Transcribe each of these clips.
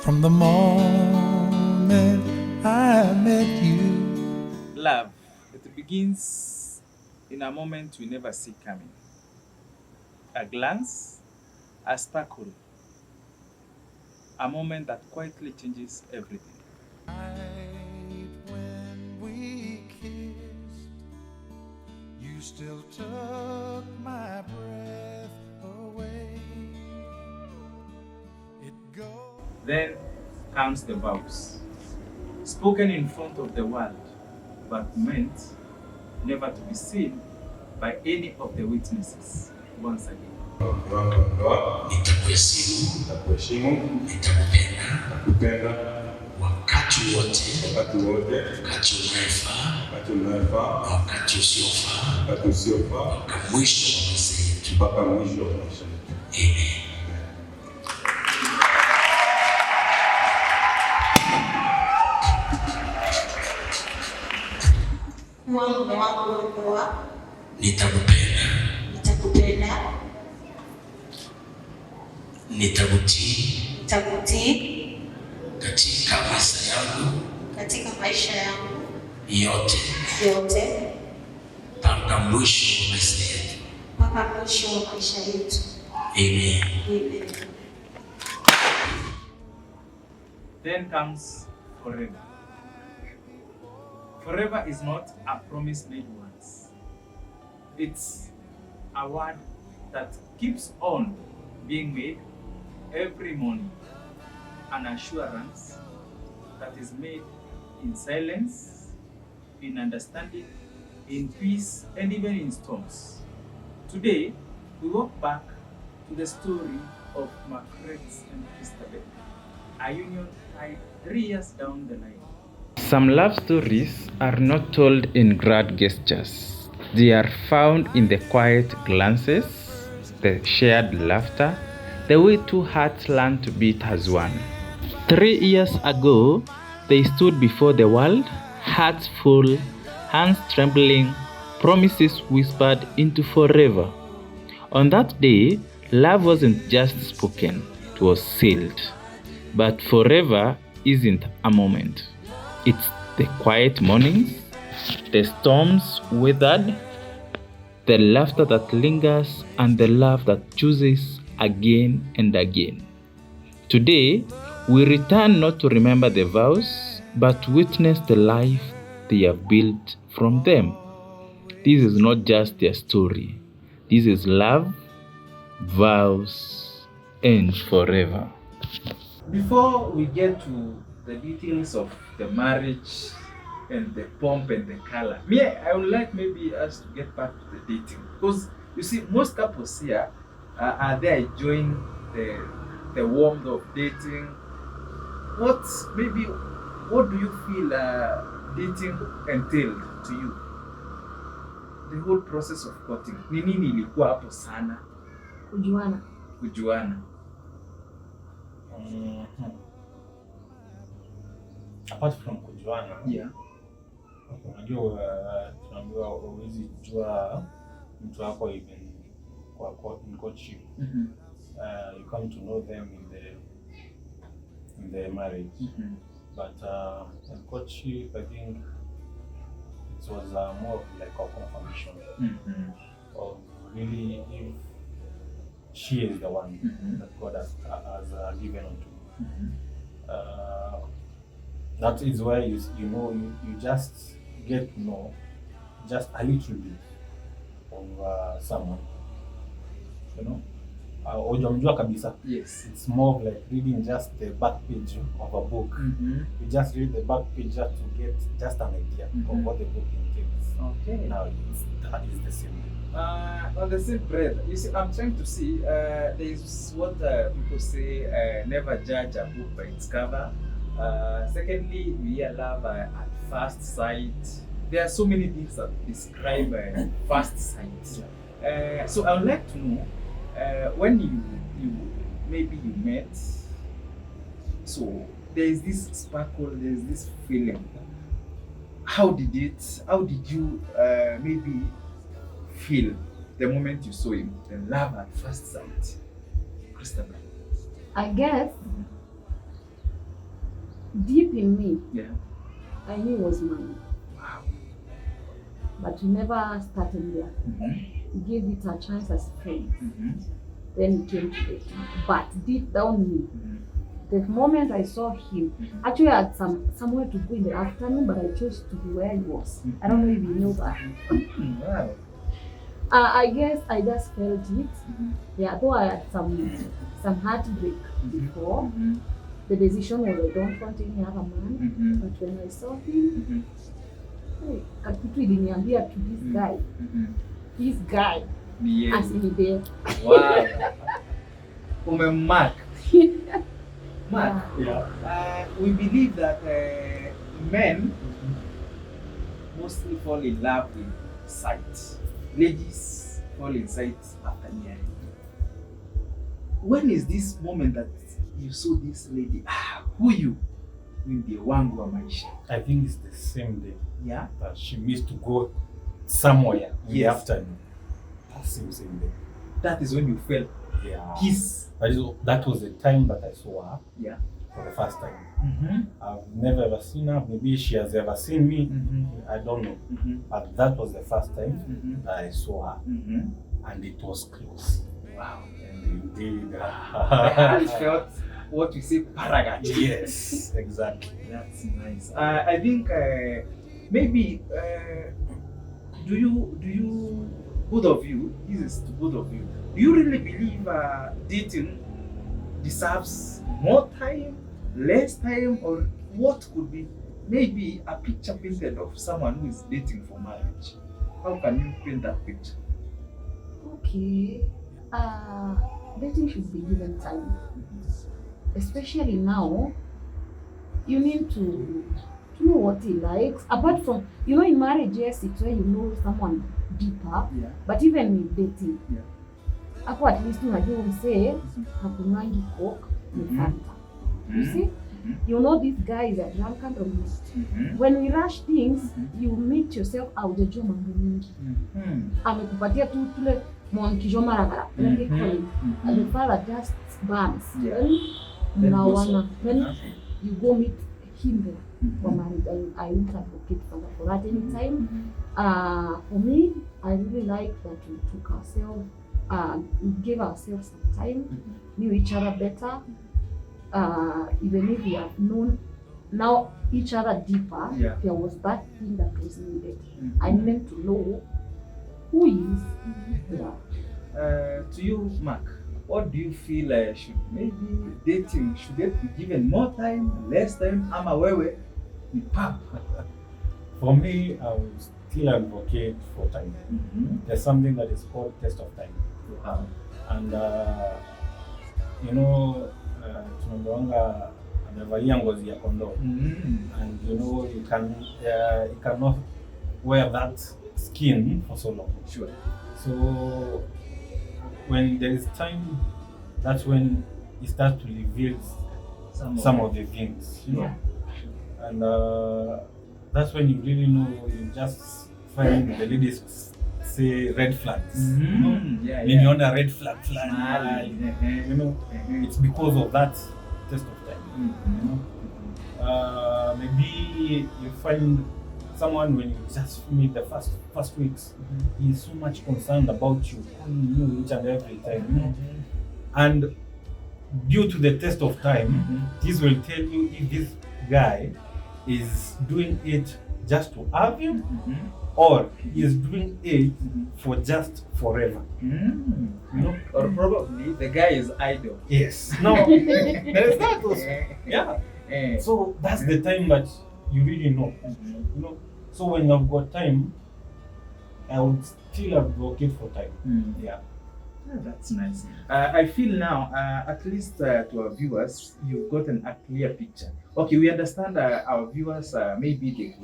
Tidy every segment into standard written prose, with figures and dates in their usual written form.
from the moment I met you. Love, it begins in a moment we never see coming. A glance, a sparkle, a moment that quietly changes everything. Right when we kissed, you still took my breath away. It goes. Then comes the vows, spoken in front of the world, but meant never to be seen by any of the witnesses once again. Nitakuheshimu, nitakupenda wakati wote, wakati unaofaa na wakati usiofaa, mpaka mwisho wa maisha yetu. Amen. Mume wangu wa ndoa, Nitakupenda, nitakutii katika maisha yangu yote mpaka mwisho wa maisha yetu. Amen. Then comes forever. Forever is not a promise made once. It's a word that keeps on being made every morning. An assurance that is made in silence, in understanding, in peace, and even in storms. Today, we walk back to the story of Markrex and Christabel, a union tied 3 years down the line. Some love stories are not told in grand gestures. They are found in the quiet glances, the shared laughter, the way two hearts learn to beat as one. 3 years ago, they stood before the world, hearts full, hands trembling, promises whispered into forever. On that day, love wasn't just spoken, it was sealed. But forever isn't a moment. It's the quiet mornings, the storms weathered, the laughter that lingers, and the love that chooses again and again. Today, we return not to remember the vows, but to witness the life they have built from them. This is not just their story. This is love, vows, and forever. Before we get to the details of the marriage and the pomp and the color, I would like maybe us to get back to the dating, because you see, most couples here are there enjoying the warmth of dating. What do you feel dating entailed to you? The whole process of courting. Ni nini ilikuwa hapo sana? Kujuana. Apart from kujuana, Yeah. unajua tunaambiwa huwezi jua mtu wako even in courtship. You come to know them in the marriage. But in courtship, I think it was more of like a confirmation of really if she is the one that God has given unto me. That is why you just get to know just a little bit of someone, hujamjua kabisa. Yes. It's more of like reading just the back page of a book. You just read the back page just to get just an idea of what the book entails. Okay. Now that is the same. On the same breath, you see, I'm trying to see, there is what people say, never judge a book by its cover. Secondly, we hear love at first sight. There are so many things that describe first sight. So I would like to know, when you met, so there is this sparkle, there is this feeling. How did you maybe feel the moment you saw him, the love at first sight? Christabel. I guess deep in me, Yeah. I knew it was mine. Wow. But we never started there. Mm-hmm. We gave it a chance as friends. Mm-hmm. Then we came to dating. But deep down me, Mm-hmm. the moment I saw him, actually I had somewhere to go in the afternoon, but I chose to be where he was. I don't know if you know that. Wow. I guess I just felt it. Mm-hmm. Yeah, though I had some heartbreak before. Mm-hmm. The decision was I don't want any other man. Mm-hmm. But when I saw him, Mm-hmm. kitu iliniambia to this guy, Yeah. asinide. Wow. Mark. Mark. Yeah. We believe that men mostly fall in love with sight. Ladies fall in sight after hearing. When is this moment that you saw this lady? Huyu ndiye wangu wa maisha. I think it's the same day Yeah. that she missed to go somewhere in the Yes. afternoon. That's the same day. That is when you felt Yeah. kiss. That was the time that I saw her Yeah. for the first time. Mm-hmm. I've never ever seen her. Maybe she has ever seen me. Mm-hmm. I don't know. Mm-hmm. But that was the first time Mm-hmm. that I saw her, Mm-hmm. and it was close. Wow. And indeed, I felt what you say paragat. yes, exactly. That's nice. I think maybe do you both of you, this is to both of you, do you really believe dating deserves more time, less time, or what could be maybe a picture painted of someone who is dating for marriage? How can you paint that picture? Okay. Dating should be given time. Especially now, you need to know what he likes. Apart from, in marriage, yes, it's where you know someone deeper. Yeah. But even with dating, Yeah. hapo at least unajua umsee hakunywangi coke ni Fanta. You see? You know this guy is a drunkard or not. When we rush things, you meet yourself haujajua mambo mingi. Amekupatia tu tule monkey mara and the father just burns. Yeah. Then you go meet him there for marriage. I won't advocate for that anytime. For me, I really like that we took ourselves, we gave ourselves some time, knew each other better. Even if we have known now each other deeper, Yeah. there was that thing that was needed. I needed to know who he is. Yeah. To you, Mark, what do you feel should maybe dating, should it be given more time, less time? Ama wewe ni pap. For me, I would still advocate for time. There's something that is called test of time. Wow. And tunaambiwanga amevalia ngozi ya kondoo. And you cannot wear that skin for so long. Sure. So when there is time, that's when it starts to reveal some of the things, Yeah. And that's when you really know. You just find the ladies say red flags. Yeah, When you're on a red flag, Smile. it's because of that test of time. Maybe you find someone when you just meet the first weeks, he's so much concerned about you, calling you each and every time, And due to the test of time, this will tell you if this guy is doing it just to have you, or he is doing it for just forever. Or probably the guy is idle. Yes. No. There is that also. Yeah. So that's the time that you really know. So when you've got time, I would still advocate for time. Yeah. That's nice. I feel now, at least to our viewers, you've gotten a clear picture. Okay, we understand our viewers, maybe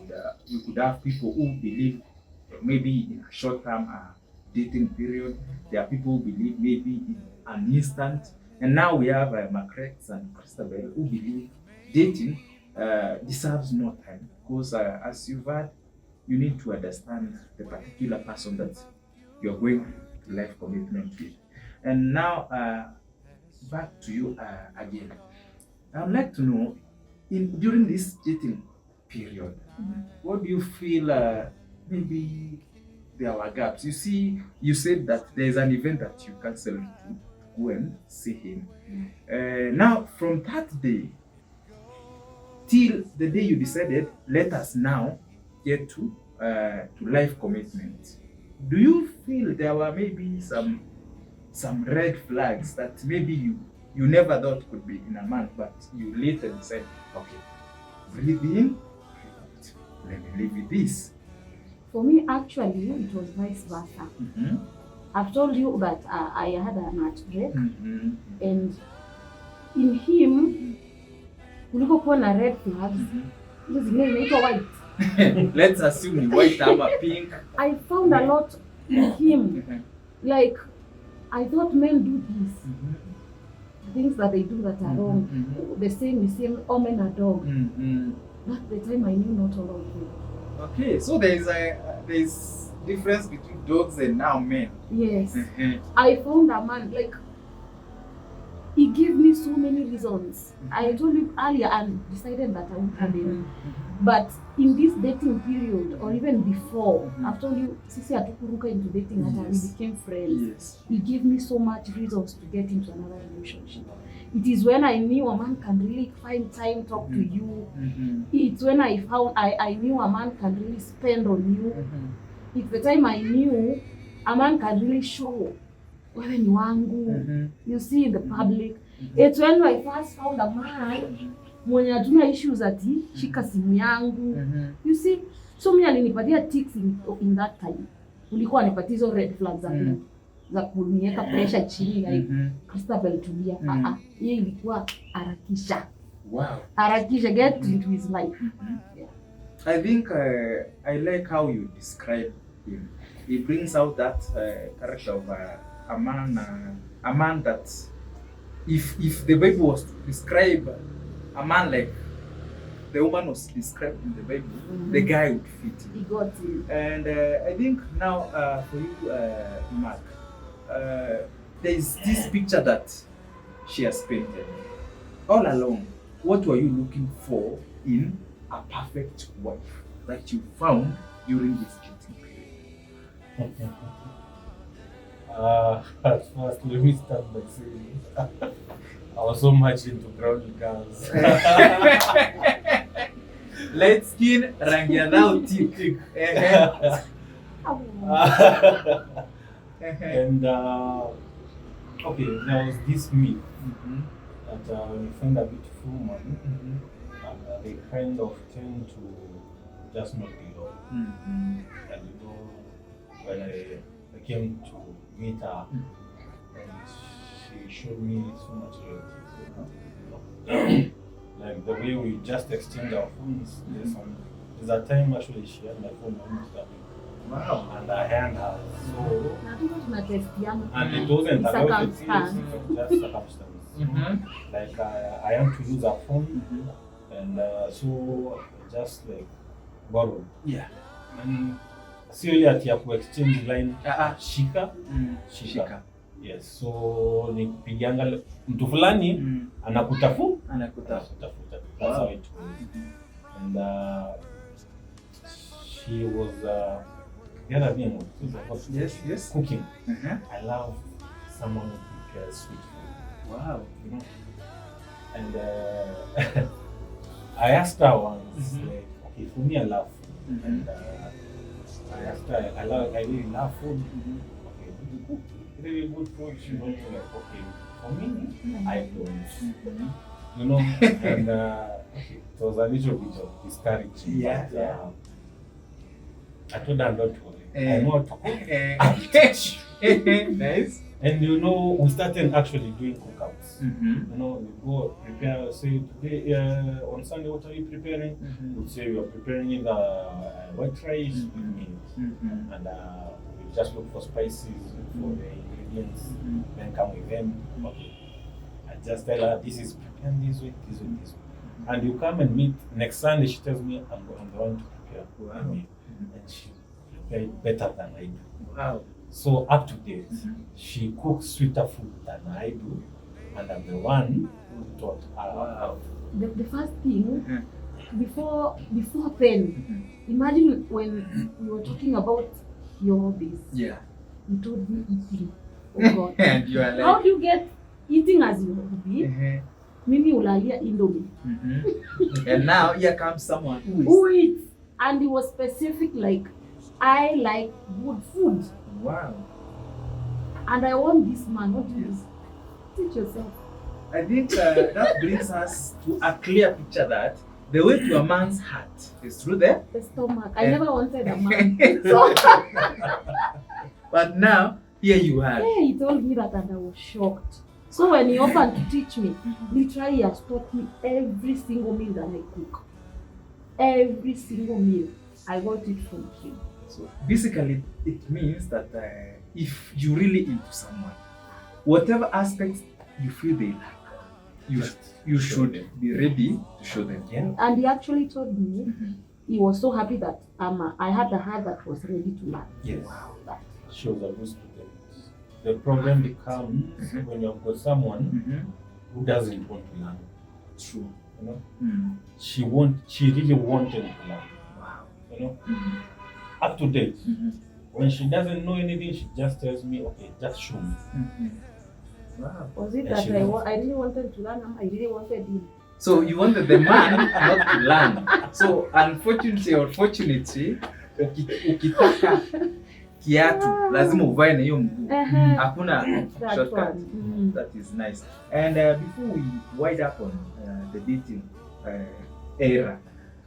we could have people who believe maybe in a short-term dating period. There are people who believe maybe in an instant. And now we have Markrex and Christabel who believe dating deserves more time. Because as you've heard, you need to understand the particular person that you're going to life commitment with. And now, back to you again. I would like to know, during this dating period, what do you feel maybe there were gaps? You see, you said that there is an event that you cancelled to go and see him. Now, from that day till the day you decided, let us now get to life commitment. Do you feel there were maybe some red flags that maybe you never thought could be in a man, but you later said, okay, breathe in, breathe out. Let me live with this. For me, actually, it was vice versa. I've told you that I had an heartbreak, and in him, kulikokuwa na red flags, hizo zingine inaitwa white. Let's assume ni white ama pink. I found a lot in him. Like, I thought men do this. Things that they do that are wrong. The same, all men are dog. At the time I knew not all of them. Okay, so there's difference between dogs and now men. Yes. I found a man, like, he gave me so many reasons. I told you earlier and decided that I would have him. But in this dating period, or even before, I've told you, sisi hatukuruka into dating and we became friends. Yes. He gave me so much reasons to get into another relationship. It is when I knew a man can really find time to talk to you. It's when I knew a man can really spend on you. It's the time I knew a man can really show wewe ni wangu. You see in the public. It's when I first found a man mwenye hatuna issues ati shika simu yangu. You see, so mimi alinipatia ticks in that time. Ulikuwa anipatia hizo red flags za kuniweka pressure chini like Christabel tulia. Yeye ilikuwa harakisha. Wow. Harakisha, get into his life. Yeah. I think I like how you describe him. He brings out that character of a man that if the Bible was to describe a man like the woman was described in the Bible, the guy would fit. He got it. And I think now for you, Mark, there is this picture that she has painted. All along, what were you looking for in a perfect wife that you found during this dating period? At first, let me start by saying I was so much into brown girls. Light skin, rangi ya dhao thick. And okay, there was this myth that when you find a beautiful woman, they kind of tend to just not be love. And you know, when I came to meet her, and she showed me so much love. Like the way we just exchange our phones. There's a time actually she had my phone almost that way. Wow. And I hand her. So And and it wasn't about the things, just circumstance. Like I am to use her phone, and so just like borrow. Yeah. And sio ile ati ya ku exchange line. Shika. Yes. So nikipigianga mtu fulani anakutafuta. That's how it was. And she was the other thing was Yes. cooking. I love someone who prepares sweet food. Wow. You know? And I asked her once, like, okay, for me I love food. And I asked her, I really love food. Okay, would you cook really good food? She was like, okay, for me, I don't. You know, and okay, it was a little bit of discouraging. But, I told her not to worry. I know how to cook. I'll teach you. Nice. And you know, we started actually doing cookouts. You know, we go prepare, say today on Sunday, what are you preparing? We'll say we are preparing either white rice with meat. And we just look for spices, for the ingredients, then come with them. Okay. I just tell her, this is prepared this way. And you come and meet next Sunday, she tells me, I'm the one to prepare. Wow. And she prepared better than I do. Wow. So up to date, she cooks sweeter food than I do, and I'm the one who taught her. Wow. The first thing, before then, imagine when we were talking about your hobbies. Yeah. You told me eating. Oh God. And you are like, How do you get eating as your hobby? Mimi ulalia Indomie. And now here comes someone Who eats? And it was specific, like, I like good food. Wow. And I want this man. What do you teach yourself? I think that brings us to a clear picture that the way to a man's heart is through the stomach. I never wanted a man. So, but now, here you are. yeah, he told me that and I was shocked. So when he offered to teach me, literally he has taught me every single meal that I cook. Every single meal, I got it from him. So basically, it means that if you really into someone, whatever aspects you feel they lack, you should be ready to show them. Yeah. And he actually told me he was so happy that I had a heart that was ready to learn. Yes. Wow, that. She was a good student. The problem becomes when you've got someone who doesn't want to learn. True. You know? She really wanted to learn. Wow. You know? Up to date. When she doesn't know anything, she just tells me, okay, just show me. Wow. Was it And that she I was- really wanted to learn? I really wanted him. So you wanted the man not to learn. So unfortunately or fortunately, ukitaka kiatu lazima uvae na hiyo mguu. Hakuna That shortcut. one. That is nice. And before we wind up on the dating era,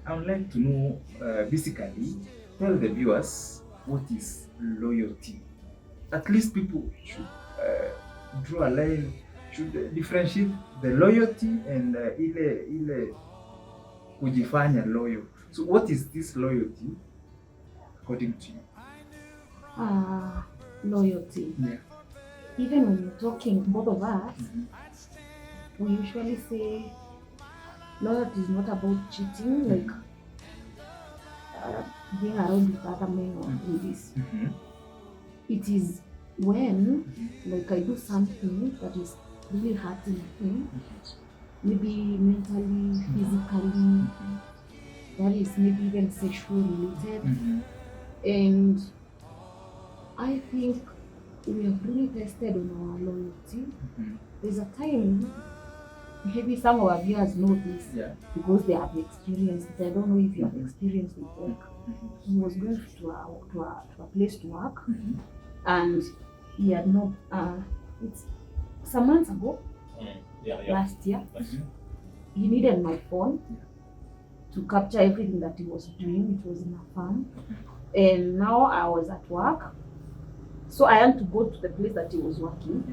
I would like to know basically, tell the viewers what is loyalty. At least people should draw a line, should differentiate the loyalty and ile kujifanya loyal. So what is this loyalty according to you? Loyalty. Yeah. Even when you're talking, both of us, we usually say loyalty is not about cheating, like being around with other men or with this. It is when, like, I do something that is really hurting him, maybe mentally, physically, that is maybe even sexual related, and I think we have really tested on our loyalty. There's a time, maybe some of our viewers know this because they have experienced it. I don't know if you have experienced it. Like, he was going to a place to work, and he had no. It's some months ago, last year. He needed my phone to capture everything that he was doing. It was in a farm, and now I was at work. So I had to go to the place that he was working,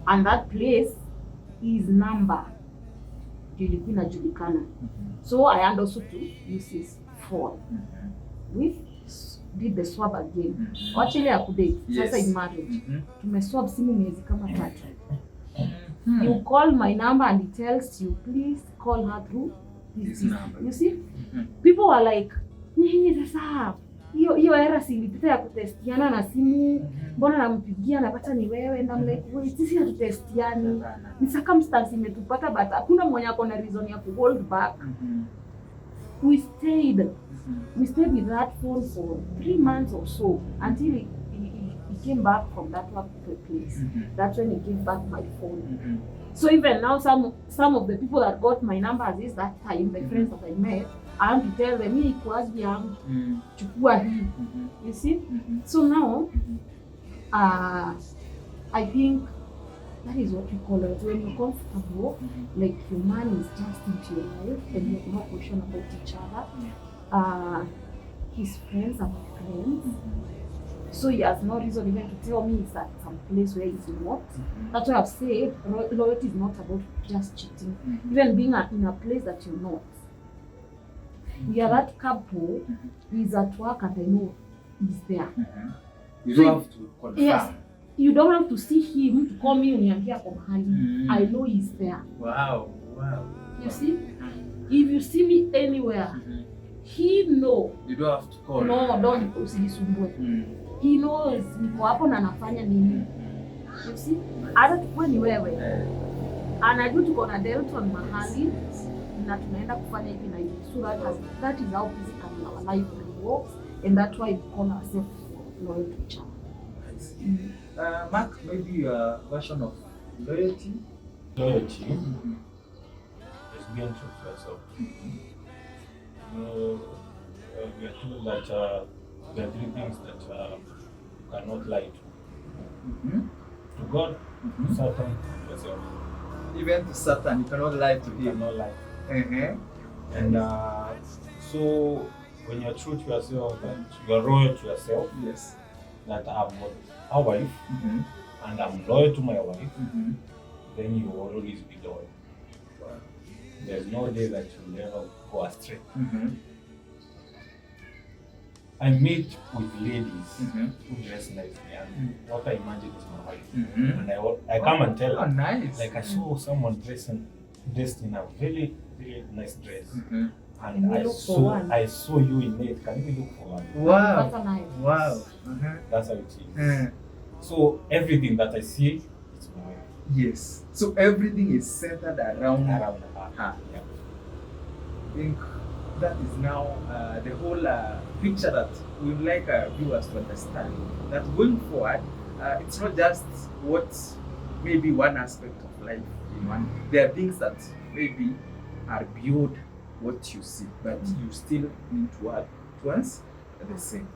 and that place, his number ilikuwa inajulikana. So I had also to use his phone. We did the swap again. Actually, I could sasa in marriage. Tumeswap simu miezi kama 3. You call my number and he tells you, please call her through this number. You see? People are like, nini sasa? Hiyo era silipita ya kutestiana na simu, mbona nampigia napata ni wewe, and I'm like, wait, sisi hatutestiani. Ni circumstance imetupata, but hakuna mwenye ako na reason ya hold back. We stayed with that phone for 3 months or so until he came back from that work place. That's when he gave back my phone. So even now, some of the people that got my numbers is that time, the friends that I met, I have to tell them, hii kwazi yangu, chukua hii. You see? So now, I think that is what we call it. When you're comfortable, like your man is just into your life and you have no question about each other. His friends are my friends. So he has no reason even to tell me it's at some place where he's not. That's why I've said loyalty is not about just cheating. Even being in a place that you're not. We are that couple, he's at work and I know he's there. You don't have to confirm. Yes, you don't have to see him to call me uniambia kwa mahali. I know he's there. Wow. You see? If you see me anywhere, he know. You don't have to call. No, don't usijisumbue. He knows niko hapo na nafanya nini. You see? Hata tukue ni wewe. anajua tuko na Delton mahali na tunaenda kufanya hivi na hivi, so that is how physically our life works, and that's why we call ourselves loyal to each other. Mark, maybe your version of loyalty? Loyalty is being true to yourself. We are told that there are three things that you cannot lie to. To God, to Satan, to yourself. Even to Satan, you cannot lie to You him. cannot lie. Uh-huh. And so when you're true to yourself, that you're loyal to yourself, Yes. that I've got a wife and I'm loyal to my wife, then you will always be loyal. There's no day that you'll never go astray. I meet with ladies who dress nicely, and what I imagine is my wife. And I come and tell Oh, her, nice. like I saw someone dressed in a very, very nice dress. And And we look for one. I saw you in it. Can we look for one? Wow. That's a nice. Wow. That's how it is. So everything that I see, it's my wife. Yes. So everything is centered around Around her. her. Yeah. I think that is now the whole picture that we would like our viewers to understand. That going forward, it's not just what maybe one aspect of life. There are things that maybe are beyond what you see, but you still need to work towards the same.